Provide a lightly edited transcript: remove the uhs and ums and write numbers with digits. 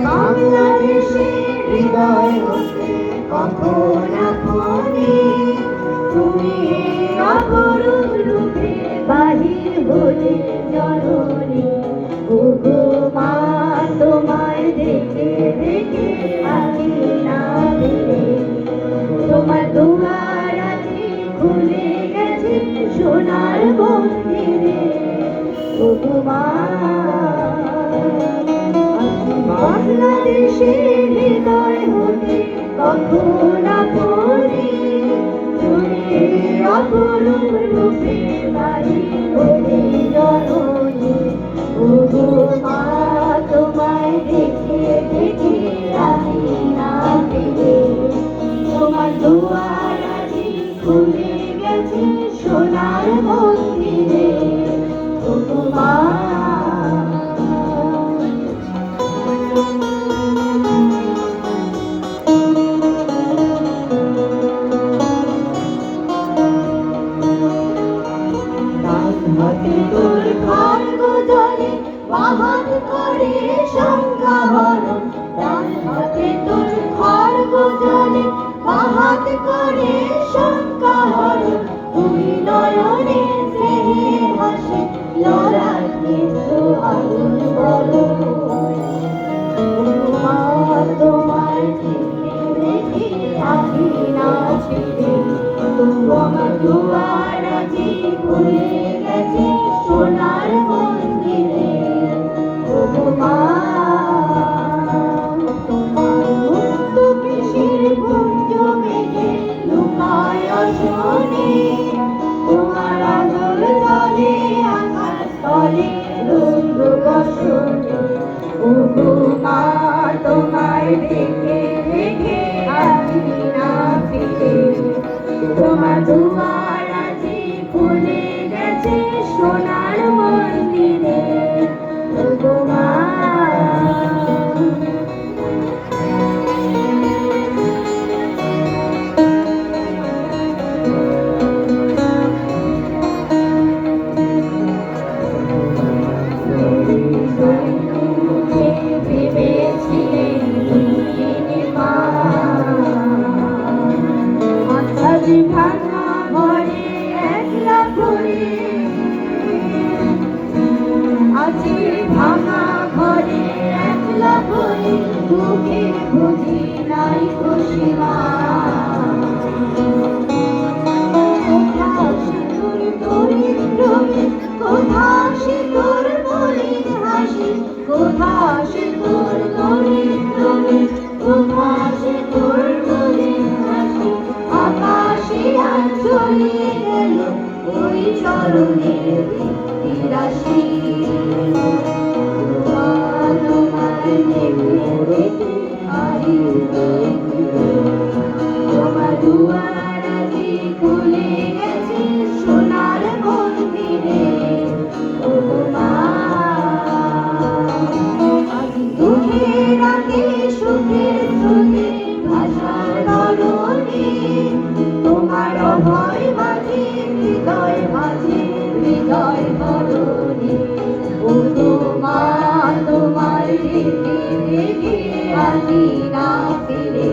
বাংলাদেশের হৃদয় হতে কখন আপনি তুমি অপরূপ রূপে বাহির হলে জননী। ওগো মা তোমায় দেখে দেখে আছি না ফিরে, তোমার দুয়ার আজ খুলে গেছে সোনার মন্দিরে। ওগো মা বাংলাদেশের হৃদয় হতে কখন আপনি তুমি অপরূপ রূপে বাহির হলে জননী। ওগো মা তোমায় দেখে দেখে আছি না ফিরে, তোমার দুয়ার আজ খুলে গেছে সোনার মন্দিরে। ওগো মা হাতে তোর খড়গ জলে বাহাত করে সংখ্যা হরণ, ডান হাতে তোর খড়গ জলে বাহাত করে সংখ্যা হরণ। দুই নয়নে স্নেহে হাসে লড়াইয়ে তো আগুন বলো। মা তোমায় দেখে দেখে আছি না ছেড়ে, তোমার দুয়ার আজ খুলে গেছে সোনার মন্দিরে। ওগো মা তোমার মুক্ত কেশের কুঞ্জ মেঘে লুকায় শোনে, তোমার আদর তলে আকাশ তলে রইল বসনে। ওগো মা তোমায় দেখে দেখে আছি না ফিরে, তোমার দুয়ার আজ খুলে গেছে সোনার মন্দিরে। ওগো মা ভাঙা ঘরে একলা পড়ে, আজি ভাঙা ঘরে একলা পড়ে মুখে বুঝি নাই খুশিমা। কোথা সে তোর দরিদ্র কোথা সে তোর মলিন হাসি, কোথা সে তোর দরিদ্র কোথা সে তোর মলিন হাসি। আকাশে আজ চলে গেল ওই চরণের বৃত্তি রাশি। তোমায় দেখে দেখে আছি না ফিরে, তোমার দুয়ার আজ খুলে গেছে সোনার মন্দিরে। ওগো মা আজ দুঃখে রাতে সুখের স্রোতে ভাষার তরণী, তোমার অভয় মাঝে হৃদয় মাঝে হৃদয় তরণী। ওগো মা তোমায় দেখে দেখে আছি না ফিরে,